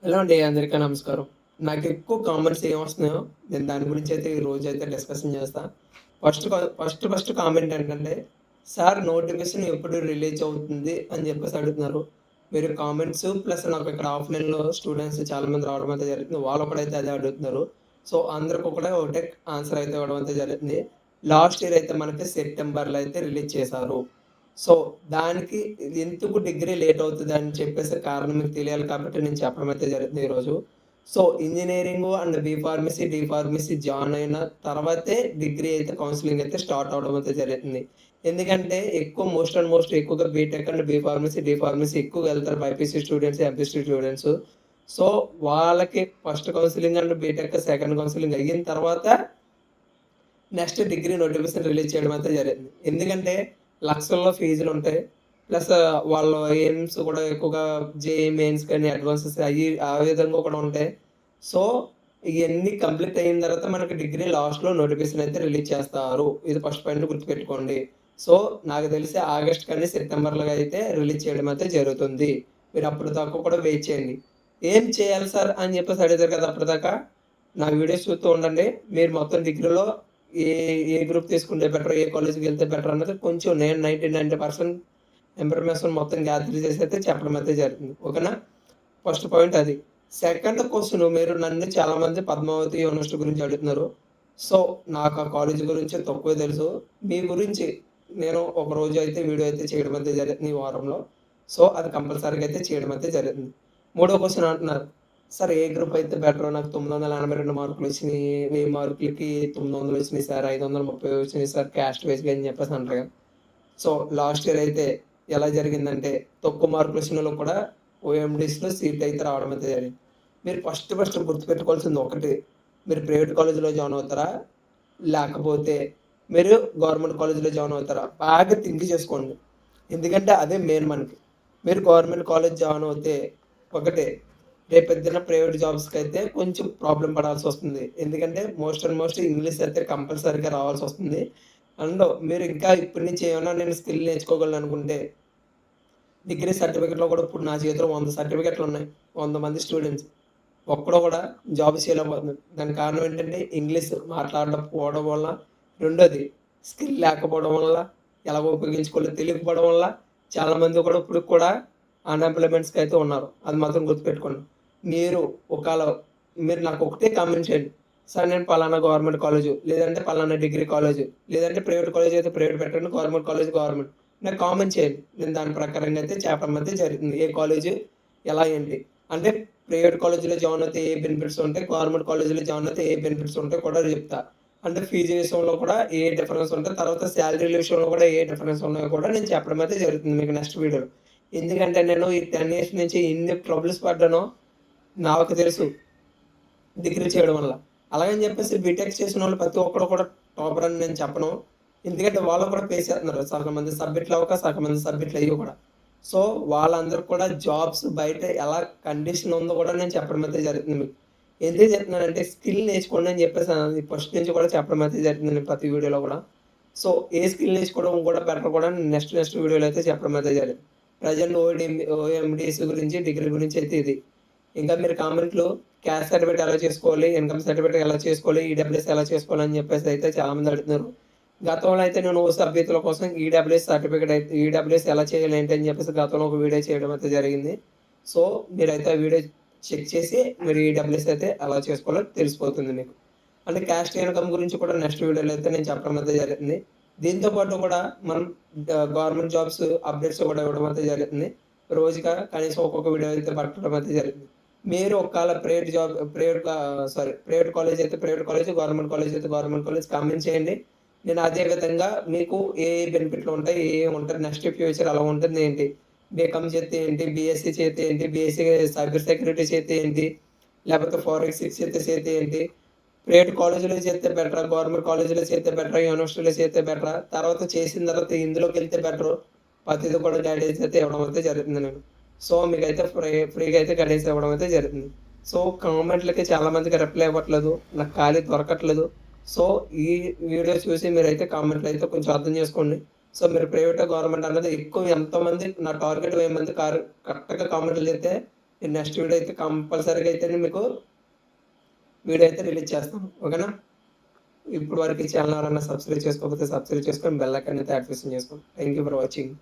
Hello అండి. అందరికీ నమస్కారం. నాకెక్కువ కామెంట్స్ ఏమొస్తున్నాయో, నేను దాని గురించయితే ఈ రోజైతే డిస్కషన్ చేస్తా. ఫస్ట్ కామెంట్ ఏంటంటే, "సార్ నోటిఫికేషన్ ఎప్పుడు రిలీజ్ అవుతుంది?" అని చెప్పేసి అడుగుతున్నారు. మీరు కామెంట్స్ ప్లస్ నాకు ఇక్కడ ఆఫ్‌లైన్‌లో స్టూడెంట్స్ చాలామంది రావడం అయితే జరుగుతుంది. వాళ్ళు కూడా అయితే అదే అడుగుతున్నారు. సో, అందరికి కూడా ఒకటే ఆన్సర్ అయితే ఇవ్వడం అయితే జరుగుతుంది. లాస్ట్ ఇయర్ అయితే మనకి సెప్టెంబర్‌లో అయితే రిలీజ్ చేశారు. సో, దానికి ఎందుకు డిగ్రీ లేట్ అవుతదని చెప్పేసి కారణం మీకు తెలియాలి కాబట్టి నేను చెప్పడం అయితే జరుగుతుంది ఈరోజు. So, engineering and D pharmacy join అయిన తర్వాతే డిగ్రీ అయితే కౌన్సెలింగ్ అయితే స్టార్ట్ అవ్వడం అయితే జరుగుతుంది. ఎందుకంటే ఎక్కువ మోస్ట్ ఎక్కువగా బీటెక్ అండ్ డి ఫార్మసీ ఎక్కువగా వెళ్తారు BiPC students, MPC students. So, వాళ్ళకి first counselling and BTech second counselling అయిన తర్వాత నెక్స్ట్ డిగ్రీ నోటిఫికేషన్ రిలీజ్ చేయడం అయితే జరిగింది. ఎందుకంటే లక్షల్లో ఫీజులుంటాయి. ప్లస్ వాళ్ళ ఎయిమ్స్ కూడా ఎక్కువగా జేఈఈ మెయిన్స్ కానీ, అడ్వాన్సెస్ ఆ విధంగా కూడా ఉంటాయి. సో, ఇయన్నీ కంప్లీట్ అయిన తర్వాత మనకి డిగ్రీ లాస్ట్‌లో నోటిఫికేషన్ అయితే రిలీజ్ చేస్తారు. ఇది ఫస్ట్ పాయింట్ గుర్తుపెట్టుకోండి. సో, నాకు తెలిసి ఆగస్ట్ కానీ, సెప్టెంబర్‌లో అయితే రిలీజ్ చేయడం అయితే జరుగుతుంది. మీరు అప్పటిదాకా కూడా వెయిట్ చేయండి. ఏం చేయాలి సార్ అని చెప్పేసి అడుగుతారు కదా అప్పటిదాకా. నా వీడియోస్ చూస్తూ ఉండండి. మీరు మొత్తం డిగ్రీలో ఏ ఏ గ్రూప్ తీసుకుంటే బెటర్, ఏ కాలేజ్‌కెళ్తే బెటర్ అన్నది కొంచెం నేను 90% ఇన్ఫర్మేషన్ మొత్తం గ్యాదర్ చేసైతే చెప్పడం అయితే జరుగుతుంది. ఓకేనా? ఫస్ట్ పాయింట్ అది. సెకండ్ క్వెషన్ మీరు నన్ను చాలామంది పద్మావతి యూనివర్సిటీ గురించి అడుగుతున్నారు. సో, నాకు ఆ కాలేజ్ గురించి తక్కువే తెలుసు. మీ గురించి నేను ఒక రోజు అయితే వీడియో అయితే చేయడం అయితే జరుగుతుంది ఈ వారంలో. సో, అది కంపల్సరీగా అయితే చేయడం అయితే జరుగుతుంది. మూడో క్వెషన్ అంటున్నారు. సార్ ఏ గ్రూప్ అయితే బెటరు? నాకు 982 మార్కులొచ్చినియి. 1000 మార్కులకి 900 వచ్చినియి సార్. 530 వచ్చినియి సార్ క్యాస్ట్ వైస్‌గా అని చెప్పేసి అంటారు కదా! సో, లాస్ట్ ఇయర్ అయితే ఎలా జరిగిందంటే, తక్కువ మార్కులొచ్చినోళ్ళకి కూడా ఓఎండీస్‌లో సీట్ అయితే రావడం అయితే జరిగింది. మీరు ఫస్ట్ గుర్తుపెట్టుకోవాల్సింది ఒకటి. మీరు ప్రైవేట్ కాలేజ్‌లో జాయిన్ అవుతారా? లేకపోతే మీరు గవర్నమెంట్ కాలేజ్‌లో జాయిన్ అవుతారా? బాగా థింక్ చేసుకోండి. ఎందుకంటే అదే మెయిన్ మనకి. మీరు గవర్నమెంట్ కాలేజ్ జాయిన్ అవుతే ఒకటే రేపొద్దున ప్రైవేట్ జాబ్స్‌కైతే కొంచెం ప్రాబ్లమ్ పడాల్సొస్తుంది. ఎందుకంటే మోస్ట్ ఇంగ్లీష్ అయితే కంపల్సరీగా రావాల్సొస్తుంది. అండ్ మీరు ఇంకా ఇప్పటి నుంచి ఏమన్నా నేను స్కిల్ నేర్చుకోగలననుకుంటే డిగ్రీ సర్టిఫికేట్‌లో కూడా ఇప్పుడు నా చేతిలో 100 సర్టిఫికేట్లున్నాయి. 100 మంది స్టూడెంట్స్. ఒక్కడు కూడా జాబ్ చేయలేకపోతున్నాడు. దానికి కారణం ఏంటంటే ఇంగ్లీష్ మాట్లాడకపోవడం వల్ల, రెండోది స్కిల్ లేకపోవడం వల్ల, ఎలాగో ఉపయోగించుకోవాలో తెలియకపోవడం వల్ల చాలామంది కూడా ఇప్పటికి కూడా అన్‌ఎంప్లాయ్‌మెంట్స్‌కి అయితే ఉన్నారు. అది మాత్రం గుర్తుపెట్టుకోండి. మీరు ఒకేళ మీరు నాకు ఒకటే కామెంట్ చేయండి. సార్ నేను పలానా గవర్నమెంట్ కాలేజు, లేదంటే పలానా డిగ్రీ కాలేజు, లేదంటే ప్రైవేట్ కాలేజ్ అయితే ప్రైవేట్ పెట్టండి. Government college government. నాకు కామెంట్ చేయండి. నేను దాని ప్రకారంగా అయితే చెప్పడం అయితే జరుగుతుంది. ఏ కాలేజు, ఎలా ఏంటి. అంటే ప్రైవేట్ కాలేజ్‌లో జాయిన్ అవుతే ఏ బెనిఫిట్స్ ఉంటాయి, గవర్నమెంట్ కాలేజ్‌లో జాయిన్ అవుతే ఏ బెనిఫిట్స్ ఉంటాయో కూడా చెప్తా. అంటే ఫీజు విషయంలో కూడా ఏ డిఫరెన్స్ ఉంటది. తర్వాత సాలరీల విషయంలో కూడా ఏ డిఫరెన్స్ ఉన్నాయో కూడా నేను చెప్పడం అయితే జరుగుతుంది మీకు నెక్స్ట్ వీడియోలో. ఎందుకంటే నేను ఈ 10 ఇయర్స్ నుంచి ఎన్ని ట్రబుల్స్ పడ్డానో నాకు తెలుసు డిగ్రీ చేయడం వల్ల. అలాగని చెప్పేసి బీటెక్ చేసినోళ్ళు ప్రతి ఒక్కడు కూడా టాపర్ అని నేను చెప్పను. ఎందుకంటే వాళ్ళు కూడా పే చేస్తున్నారు. సగం మంది సబ్మిట్లు అవ్వక, సగం మంది సబ్మిట్లు అయ్యి కూడా. సో, వాళ్ళందరికి కూడా జాబ్స్ బయట ఎలా కండిషన్ ఉందో కూడా నేను చెప్పడం అయితే జరుగుతుంది మీకు. ఎందుకు చెప్తున్నానంటే స్కిల్ నేర్చుకోండి అని చెప్పేసి ఫస్ట్ నుంచి కూడా చెప్పడం అయితే జరుగుతుంది ప్రతి వీడియోలో కూడా. సో, ఏ స్కిల్ నేర్చుకోవడం కూడా బెటర్ కూడా నెక్స్ట్ వీడియోలో అయితే చెప్పడం అయితే జరిగింది. ప్రెజెంట్ ఓఎండీస్ గురించి, డిగ్రీ గురించి అయితే ఇది. ఇంకా మీరు కామెంట్‌లో క్యాస్ట్ సర్టిఫికేట్ ఎలా చేసుకోవాలి? ఇన్‌కమ్ సర్టిఫికేట్ ఎలా చేసుకోవాలి? ఈడబ్ల్యూఎస్ ఎలా చేసుకోవాలి? అని చెప్పేసి అయితే చాలామంది అడుగుతున్నారు. గతంలో అయితే నేను సభ్యతల కోసం ఈడబ్ల్యూఎస్ ఎలా చేయాలి ఏంటి అని చెప్పేసి గతంలో ఒక వీడియో చేయడం అయితే జరిగింది. సో, మీరైతే ఆ వీడియో చెక్ చేసి మీరు ఈడబ్ల్యూఎస్ అయితే ఎలా చేసుకోవాలో తెలిసిపోతుంది మీకు. అంటే క్యాస్ట్ ఇన్‌కమ్ గురించి కూడా నెక్స్ట్ వీడియోలో అయితే నేను చెప్పడం అయితే జరుగుతుంది. దీంతో పాటు కూడా మనం గవర్నమెంట్ జాబ్స్ అప్డేట్స్ కూడా ఇవ్వడం అయితే జరుగుతుంది. రోజుగా కనీసం ఒక్కొక్క వీడియో అయితే పెట్టడం అయితే జరుగుతుంది. మీరు ఒకవేళ ప్రైవేట్ కాలేజ్ అయితే ప్రైవేట్ కాలేజ్, గవర్నమెంట్ కాలేజ్ అయితే గవర్నమెంట్ కాలేజ్ కామెంట్ చేయండి. నేను అదే విధంగా మీకు ఏ ఏ బెనిఫిట్‌లు ఉంటాయి, ఏమేమి ఉంటాయి, నెక్స్ట్ ఫ్యూచర్ ఎలా ఉంటుంది ఏంటి, బీకామ్ చేస్తే ఏంటి, బీఎస్సీ చేస్తే ఏంటి, బీఎస్సీ సైబర్ సెక్యూరిటీ చేస్తే ఏంటి, లేకపోతే ఫోరెన్సిక్స్ చేస్తే ఏంటి, ప్రైవేట్ కాలేజ్‌లో చేస్తే బెటరా, గవర్నమెంట్ కాలేజ్‌లో చేస్తే బెటరా, యూనివర్సిటీలో చేస్తే బెటరా, తర్వాత చేసిన తర్వాత ఇందులోకెళ్తే బెటరు, ప్రతిది కూడా గైడెన్స్ అయితే ఇవ్వడం అయితే జరుగుతుంది నేను. సో, మీకైతే ఫ్రీగా అయితే గైడెన్స్ ఇవ్వడం అయితే జరుగుతుంది. సో, కామెంట్‌లకి చాలా మందికి రిప్లై ఇవ్వట్లేదు. నాకు ఖాళీ దొరకట్లేదు. సో, ఈ వీడియో చూసి మీరైతే కామెంట్‌లో అయితే కొంచెం అర్థం చేసుకోండి. సో, మీరు ప్రైవేటా, గవర్నమెంట్ అన్నది ఎక్కువ ఎంతమంది నా టార్గెట్ 1000 మంది కరెక్ట్‌గా కామెంట్‌లు చేస్తే నేను నెక్స్ట్ వీడియో అయితే కంపల్సరీగా అయితే మీకు వీడియో అయితే రిలీజ్ చేస్తాను. ఓకేనా? ఇప్పుడు వరకు ఈ ఛానల్ ఎవరైనా సబ్స్క్రైబ్ చేసుకోకపోతే సబ్స్క్రైబ్ చేసుకొని బెల్ ఐకాన్ అయితే యాక్టివేషన్ చేసుకోండి. Thank you for watching.